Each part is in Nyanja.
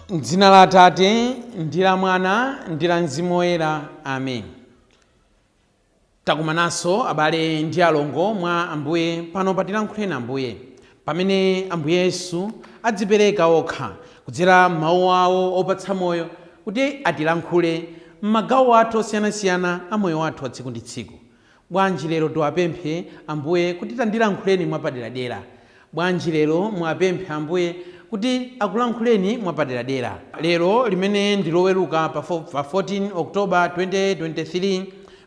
M'dzina la Atate ndi la Mwana ndi la Mzimu Woyera. Amen. Takumananso abale ndi alongo mwa Ambuye pano patilankhuleni Ambuye pamene Ambuye Yesu adzipereka okha kudzera mawu awo opatsa moyo kuti atilankhule m'magawo athu osiyanasiyana a moyo wathu wa tsiku ndi tsiku. Bwanji lero tiwapemphe Ambuye kuti tandilankhuleni mwapaderadera. Bwanji lero mwapemphe Ambuye kuti akulankhuleni mwapaderadera. Lero limene ndi Loweruka pa 14 Oktoba 2023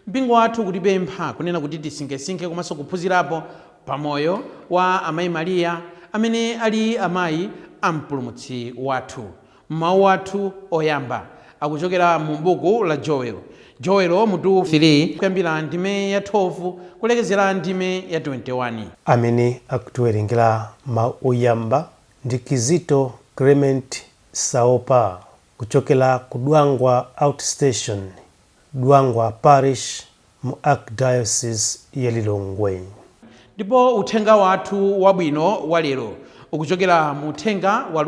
mpingo wathu kutipempha kunena kuti tisinkesinke komanso kuphunzirapo pamoyo wa amayi Mariya amene ali amayi a mpulumutsi wathu. Mawu athu oyamba akuchokera mu buku la Joelo mutu 3 kuyambira ndime ya 12 kulekezera ndime ya 21. Amene akutiwerengera mawu oyamba ndi Kizito Clement Saopa kuchokera ku Dwangwa Outstation, Dwangwa Parish mu Archdiocese ya Lilongwe. Ndipo uthenga wathu wabwino wa lero ukuchokera mu uthenga wa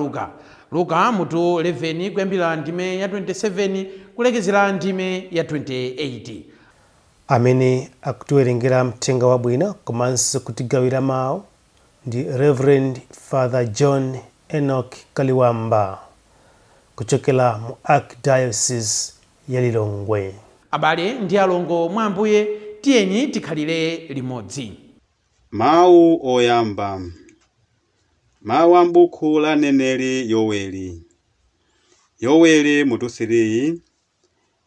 Luka mutu 11 kuyambira ndime ya 27 kulekezera ndime ya 28. Amene akutiwerengera uthenga wabwino komanso kutigawira mawu ndi Reverend Father John Enoch Kaliwamba kuchokera mu Archdiocese ya Lilongwe. Abale ndi alongo mwa Ambuye, tiyeni tikhalire limodzi. Mawu oyamba. Mawu a m'buku la mneneri Yoweli mutu 3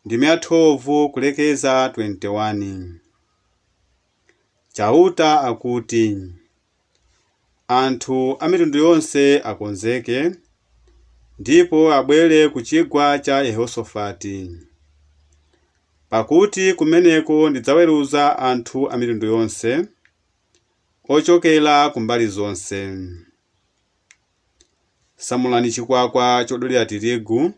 ndime ya 12 kulekeza 21. Chauta akuti, anthu a mitundu yonse akonzeke ndipo abwere ku chigwa cha Yehosafati, pakuti kumeneko ndidzaweruza anthu a mitundu yonse ochokera kumbali zonse. Samulani chikwakwa chodulira tirigu,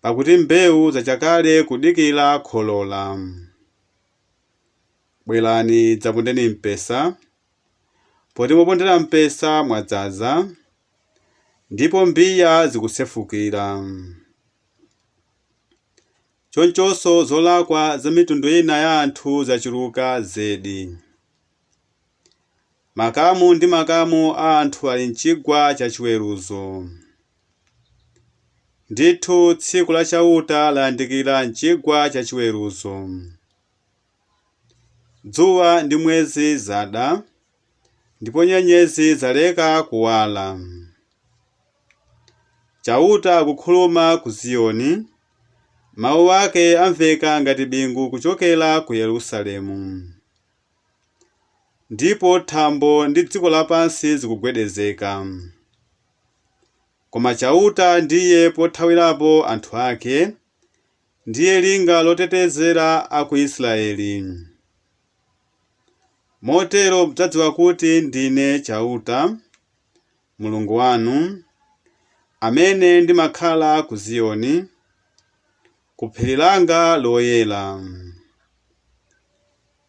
pakuti mbewu zachakale kudikira kholola. Bwerani dzapondeni mpesa, poti mopondera mpesa mwadzaza, ndipo mbiya zikusefukira. Chonchonso zolakwa za mitundu ina ya anthu zachuluka zedi. Makamu ndi makamu a anthu ali mchigwa cha chiweruzo. Ndithu tsiku la chauta layandikira mchigwa cha chiweruzo. Dzuwa ndi mwezi zada, ndipo nyenyezi zaleka kuwala. Chauta akukhuluma ku Ziyoni, mawu ake amveka ngati bingu kuchokera ku Yerusalemu. Ndipo thambo ndi dziko lapansi zikugwedezeka. Koma chauta ndiye pothawirapo anthu ake, ndiye linga lotetezera a ku Israeli. Motero mudzadziwa kuti ndine chauta, Mulungu wanu, amene ndimakhala ku Ziyoni, ku phiri langa loyera.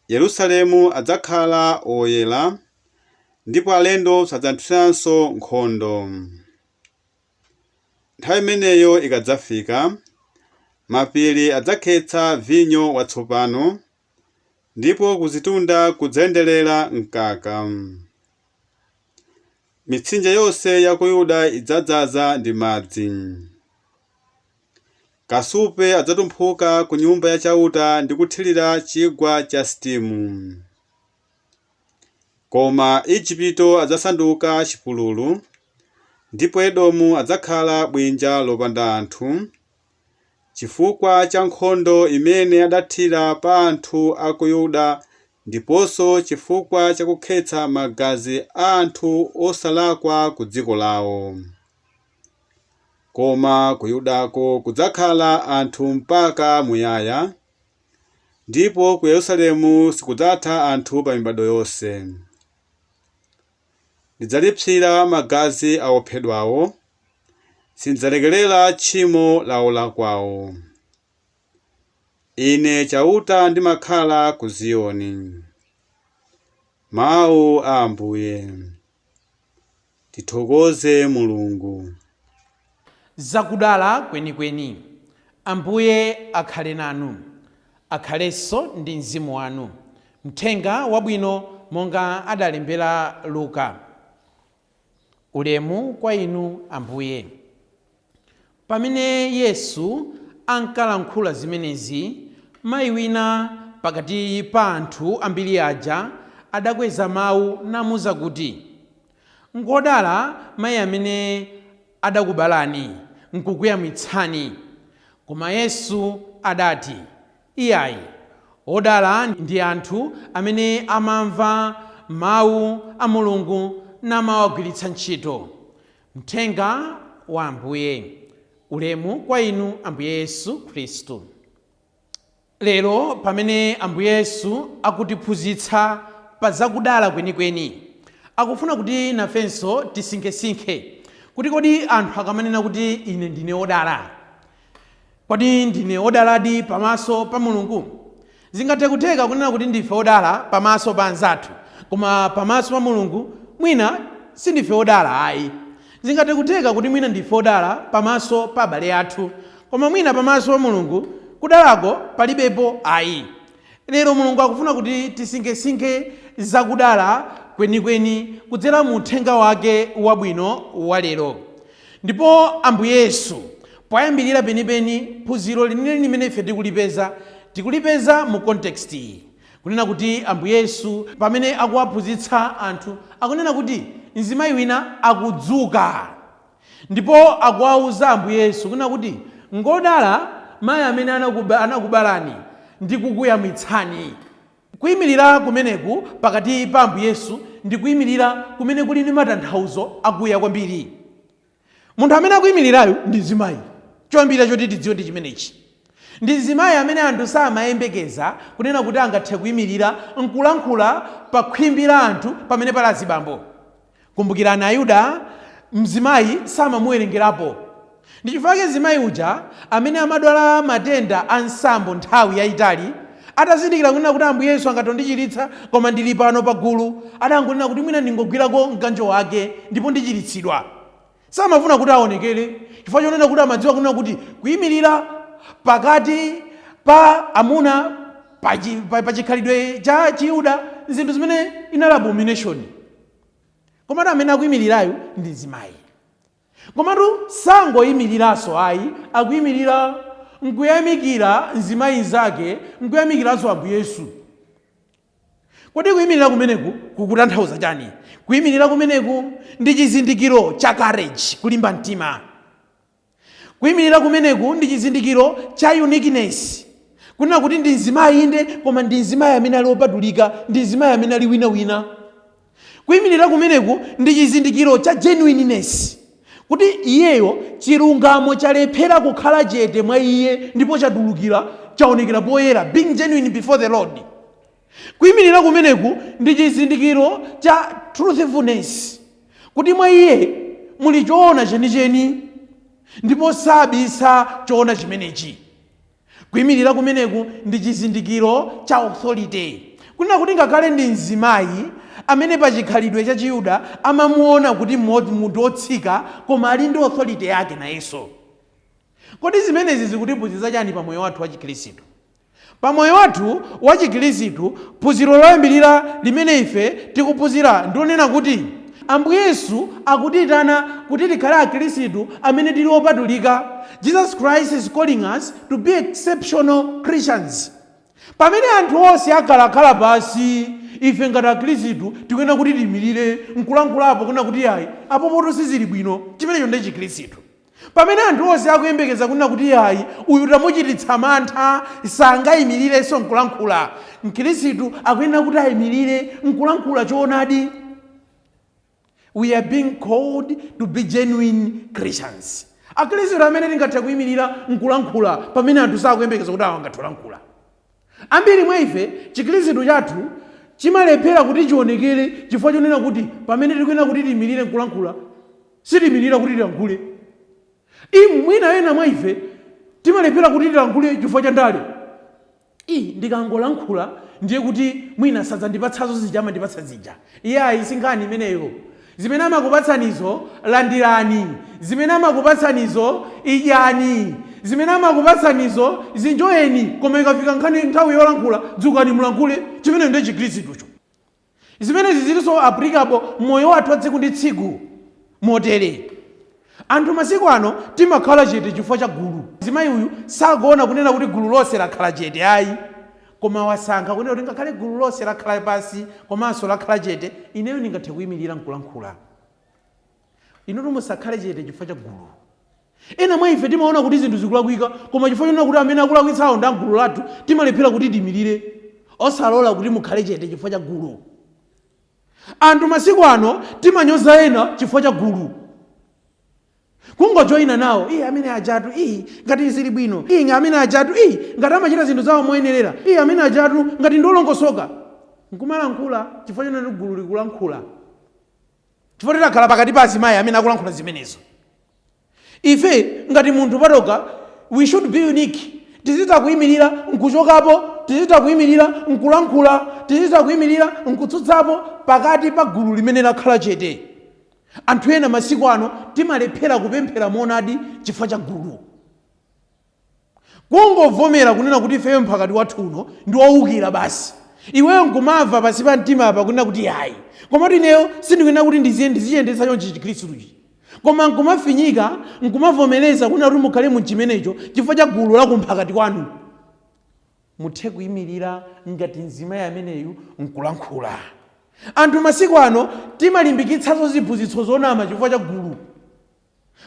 Yerusalemu adzakhala oyera, ndipo alendo sadzathiranso nkhondo. Nthawi imeneyo ikadzafika, mapiri adzakhetsa vinyo watsopano, ndipo kuzitunda kudzayenderera mkaka. Mitsinje yonse ya ku Yuda idzadzaza ndi madzi. Kasupe adzatumphuka ku nyumba ya chauta ndi kuthirira chigwa cha Sitimu. Koma Igupto adzasanduka chipululu, ndipo Edomu adzakhala bwinja lopanda anthu, chifukwa cha nkhondo imene adathira pa anthu a ku Yuda, ndiponso chifukwa cha kukhetsa magazi a anthu osalakwa ku dziko lawo. Koma ku Yudako kudzakhala anthu mpaka muyaya, ndipo ku Yerusalemu sikudzatha anthu pa mibado yonse. Ndidzalipsira magazi a ophedwawo, sindidzalekerera tchimo lawo lakwawo. Ine chauta ndimakhala ku Ziyoni. Mawu a Ambuye. Tithokoze Mulungu. zakudala kwenikweni. Ambuye akhale nanu, akhalenso ndi mzimu wanu. Mthenga wabwino monga adalembera Luka. Ulemu kwa inu Ambuye. Pamene Yesu ankalankhula zimenezi, mayi wina pakati pa anthu ambiri aja adakweza mawu namuwuza kuti, ngodala mayi amene adakubalani nkukuyamwitsani. Koma Yesu adati, iyayi, odala ndi anthu amene amamva mawu a Mulungu namawagwiritsa ntchito. Mthenga wa Ambuye. Ulemu kwa inu Ambuye Yesu Khristu. Lero pamene Ambuye Yesu akutiphunzitsa pa zakudala kwenikweni, akufuna kuti nafenso tisinkhesinkhe kuti kodi anthu akamanena kuti ine ndine odala, kodi ndine odaladi pamaso pa Mulungu? Zingathe kutheka kunena kuti ndife odala pamaso pa anzathu, koma pamaso pa Mulungu mwina sindife odala ayi. Zingathe kutheka kuti mwina ndife odala pamaso pa abale athu, koma mwina pamaso pa Mulungu kudalako palibepo ayi. Lero Mulungu akufuna kuti tisinkhesinkhe zakudala kwenikweni kudzera mu uthenga wake wabwino wa lero. Ndipo Ambuye Yesu poyambirira penipeni phunziro limene ife tikulipeza mu context iyi, kunena kuti Ambuye Yesu pamene akuwaphunzitsa anthu akunena kuti mzimayi wina akudzuka, ndipo akuwawuza Ambuye Yesu kunena kuti ngodala mayi amene anakubalani ndi kukuyamwitsani. Kuyimirira kumeneku pakati pa Ambuye Yesu ndi kuyimirira kumene kuli ndi matanthauzo akuya kwambiri. Munthu amene akuyimirirayo ndi mzimayi. Choyambira choti tidziwe ndi chimenechi. Ndi mzimayi amene anthu samayembekeza kunena kuti angathe kuyimirira nkulankhula pa khwimbi la anthu pamene pali azibambo. Kumbukirani Ayuda, mzimayi samamuwerengerapo. Ndi chifukwa mzimayi uja amene amadwala matenda a nsambo nthawi yayitali, atazindikira kunena kuti Ambuye Yesu angatondichiritsa koma ndili pano pa gulu, adangonena kuti mwina ndingogwirako mkanjo wake ndipo ndichiritsidwa. Samafuna kuti aonekere, chifukwa chonena kuti amadziwa kunena kuti kuyimirira pakati pa amuna pa chikhalidwe cha Chiyuda zinthu zimene inali abomination. Komatu amene akuyimirirayo ndi mzimayi. Komatu sangoyimiriranso ayi, akuyimirira nkuyamikira mzimayi zake, nkuyamikiranso Ambuye Yesu. Kodi kuyimirira kumeneku kukutanthauza chani? Kuyimirira kumeneku ndi chizindikiro cha courage, kulimba mtima. Kuyimirira kumeneku ndi chizindikiro cha uniqueness, kunena kuti ndi mzimayi inde koma ndi mzimayi amene ali opatulika, ndi mzimayi amene ali winawina. Kuyimirira kumeneku ndi chizindikiro cha genuineness, kuti iyeyo chilungamo chalephera kukhala chete mwa iye ndipo chatulukira chaonekera poyera, being genuine before the Lord. Kuyimirira kumeneku ndi chizindikiro cha truthfulness, kuti mwa iye muli choona chenicheni ndipo sabisa choona chimenechi. Kuyimirira kumeneku ndi chizindikiro cha authority, kunena kuti ngakhale ndi mzimayi amene pa chikhalidwe cha Chiyuda amamuona kuti munthu wotsika koma ali ndi authority yake nayenso. Kodi zimenezi zikutiphunzitsa chani pa moyo wathu wa Chikhristu? Pa moyo wathu wa Chikhristu phunziro loyambirira limene ife tikuphunzira ndionena kuti Ambuye Yesu akutitana kuti tikhale Akhristu amene tili opatulika. Jesus Christ is calling us to be exceptional Christians. Pamene anthu onse akhalakhala pasi, ife ngati Akhristu tikuyenera kuti tiyimirire nkulankhulapo kunena kuti ayi apo poto sizili bwino, chimenecho ndi Chikhristu. Pamene anthu onse akuyembekeza kunena kuti ayi uyu tamuchititsa mantha sangayimirirenso nkulankhula, Mkhristu akuyenera kuti ayimirire nkulankhula choonadi. We are being called to be genuine Christians. Akhristu amene tingathe kuyimirira nkulankhula pamene anthu sakuyembekeza kuti awo angathulankhula. Ambiri mwa ife Chikhristu chathu chimalephera kuti chionekere chifukwa chonena kuti pamene tikuyenera kuti tiyimirire nkulankhula sitiyimirira kuti tilankhule. Mwina ena mwa ife timalephera kuti tilankhule chifukwa cha ndale. Ndikangolankhula ndiye kuti mwina sadzandipatsazo zija amandipatsa zija. Iye ayi sinkhani imeneyo. zimene amakupatsanizo landirani, zimene amakupatsanizo idyani, zimene amakupatsanizo zinjoyeni. Koma ikafika nkhani nthawi yolankhula, dzukani mulankhule. Chimene ndiye chikhristucho. Zimene zizilinso applicable moyo wathu wa tsiku ndi tsiku motere. Anthu masiku ano timakhala chete chifukwa cha gulu. Zimayi uyu sakuona kunena kuti gulu lonse lakhala chete ayi, koma wasankha kunena kuti ngakhale gulu lonse lakhala pasi komanso lakhala chete, ineyo ndingathe kuyimirira nkulankhula. Inu musakhale chete chifukwa cha gulu. Ena mwa ife timaona kuti zinthu zikulakwika, koma chifukwa chonena kuti amene akulakwitsawo ndi gulu lathu, timalephera kuti tiyimirire, osalola kuti mukhale chete chifukwa cha gulu. Anthu masiku ano timanyoza ena chifukwa cha gulu. Kungojoyina nawo, amene ajatu, ngati zili bwino, amene ajatu, ngati amachita zinthu zawo moyenerera, amene ajatu, ngati ndolongosoka. Nkumalankhula chifukwa chonena gulu likulankhula. Chifukwa takhala pakati pa azimayi amene akulankhula zimenezo. Ife ngati munthu patoka, we should be unique. Tizita kuyimirira nkuchokapo, tizita kuyimirira nkulankhula, tizita kuyimirira nkutsutsapo pakati pa gulu limene lakhala chete. Anthu ena masiku ano timalephera kupemphera monadi chifukwa cha gulu. Kungovomera kunena kuti ifeyo mphakati wathu uno ndi wowukira basi. Iweyo nkumamva pasi pa mtima apa kunena kuti hayi, koma ineyo sindikunena kuti ndizichiyendetsa chonchi chikhristuchi. Koma nkumafinyika, nkumavomereza kunena kuti mukhale mu chimenecho chifukwa cha gulu la kumphakati kwanu. Muthe kuyimirira ngati mzimayi ameneyu nkulankhula. Anthu masiku ano timalimbikitsazo ziphunzitso zonama chifukwa cha gulu.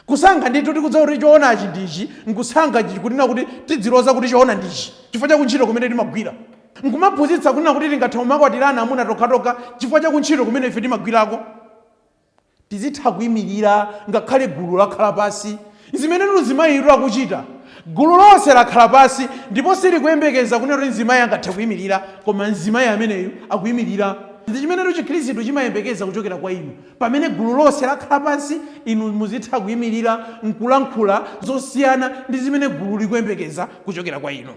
Kusankha ndithu tikudza kuti choonachi ndichi, nkusankha kunena kuti tidziloza kuti choona ndichi chifukwa cha kuntchito kumene timagwira. Nkumaphunzitsa kunena kuti tingathe kumakwatirana amuna tokatoka chifukwa cha kuntchito kumene ife timagwirako. Tizitha kuyimirira ngakhale gulu lakhala pasi. Zimene mzimayi akuchita, gulu lonse lakhala pasi, ndipo silikuyembekeza kunena kuti mzimayi angathe kuyimirira, koma mzimayi ameneyu akuyimirira. Ndi chimene chikhristu chimayembekeza kuchokera kwa inu. Pamene gulu lonse lakhala pansi, inu muzitha kuyimirira nkulankhula zosiyana ndi zimene gulu likuyembekeza kuchokera kwa inu.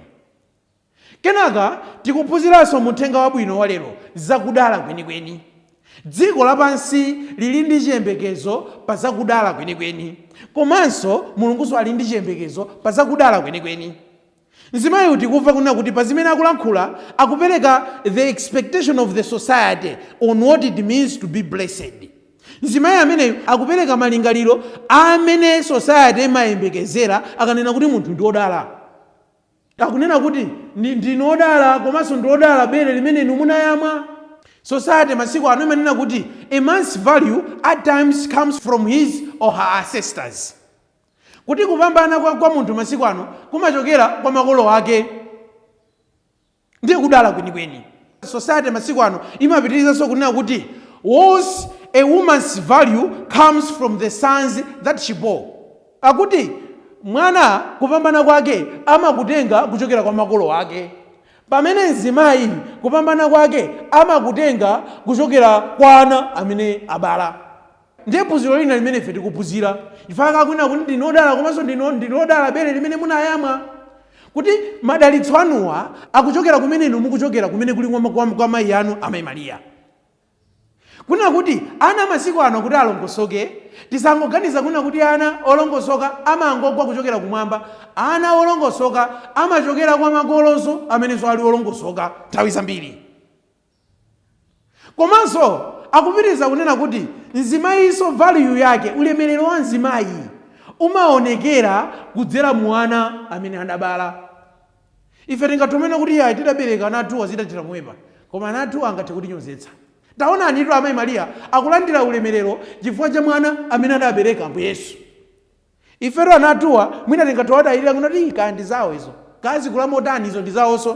Kenaka tikuphunziranso muthenga wabwino wa lero zakudala kwenikweni. Dziko lapansi lili ndi chiyembekezo pa zakudala kwenikweni, komanso mulunguso ali ndi chiyembekezo pa zakudala kwenikweni. Mzimayi tikumva kunena kuti pa zimene akulankhula akupereka the expectation of the society on what it means to be blessed. Mzimayi ameneyo akupereka malingaliro amene society imayembekezera akanena kuti munthu ndi odala. Akunena kuti ndinodala komanso ndiodala bere limene inu munayamwa. Society masiku ano imanena kuti a man's value at times comes from his or her ancestors. Kuti kupambana kwa munthu masiku ano kumachokera kwa makolo ake. Ndiye kudala kwenikweni. Society masiku ano imapitirizaso kunena kuti was a woman's value comes from the sons that she bore. Akuti mwana kupambana kwake amakutenga kuchokera kwa makolo ake. Pamene mzimayi kupambana kwake amakutenga kuchokera kwa ana amene abala. Ndiye phunziro lina limene ife tikuphunzira. Ifaka kunena kuti ndinodala komanso ndinodala bere limene munayamwa. Kuti madalitso anuwa akuchokera kumene inu mukuchokera kumene kuli kwa mayi anu amayi Mariya. Kunena kuti ana masiku ano kuti alongosoke, tisangoganiza kunena kuti ana olongosoka amangogwa kuchokera kumwamba. Ana olongosoka amachokera kwa makolonso amenenso ali olongosoka nthawi zambiri. Komanso akupitiriza kunena kuti mzimayiso value yake, ulemerero wa mzimayi umaonekera kudzera mwana amene adabala. Ife tingathomena kuti yayi tidabereka anathu azitachita mwepa, koma anathu angathe kutinyozetsa. Taona anitu amayi Mariya akulandira ulemerero chifukwa cha mwana amene adabereka Ambuye Yesu. Ifero anatuwa mwina tingathowa ilira kunoti kandi zawo izo, kazi kulamotani izo ndi zawonso.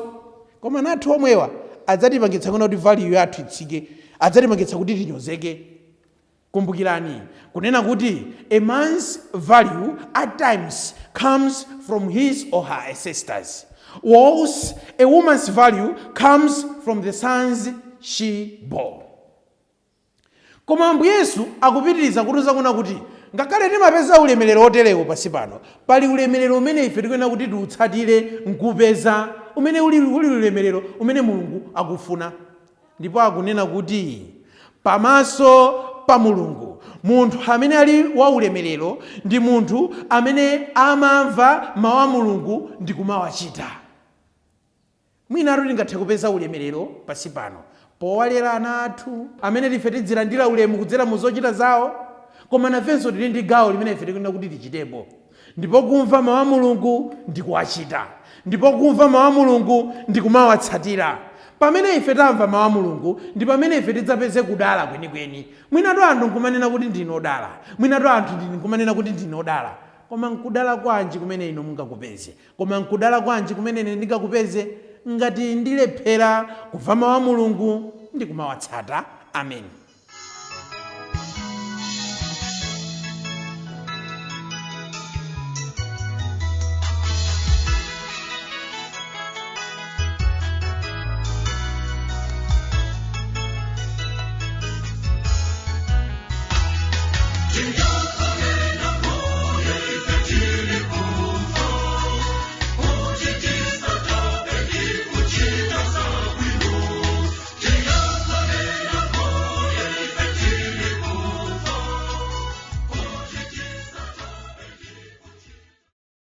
Koma anathu omwewa adzatipangitsa kuti value yathu itsike, adzatipangitsa kuti tinyozeke. Kumbukirani kunena kuti a man's value at times comes from his or her ancestors, whilst a woman's value comes from the sons she bore. Koma Ambuye Yesu akupitiriza kutiuza kuna kuti ngakhale timapeza ulemerero oterewo pansi pano, pali ulemerero umene ife tikuyenera kuti tiutsatire nkupeza, umene uli ulemerero umene Mulungu akufuna. Ndipo akunena kuti pamaso pa Mulungu. Munthu amene ali wa ulemerero ndi munthu amene amamva mawu a Mulungu ndi kumawachita. Mwinatu tingathe kupeza ulemerero pasi pano powalera ana athu amene ife tidzilandira ulemu kudzera mu zochita zawo, koma nafenso tili ndi gawo limene ife tikunena kuti tichitepo, ndipo kumva mawu a Mulungu ndi kuwachita, ndipo kumva mawu a Mulungu ndi kumawatsatira. Pamene ife tamva mawu a Mulungu ndi pamene ife tidzapeze kudala kwenikweni. Mwinatu anthu nkumanena kuti ndinodala, mwinatu anthu nkumanena kuti ndinodala, koma nkudala kwanji kumene ino mungakupeze? Koma nkudala kwanji kumene ine ndingakupeze ngati ndilephera kumva mawu a Mulungu ndi kumawatsata? Amen.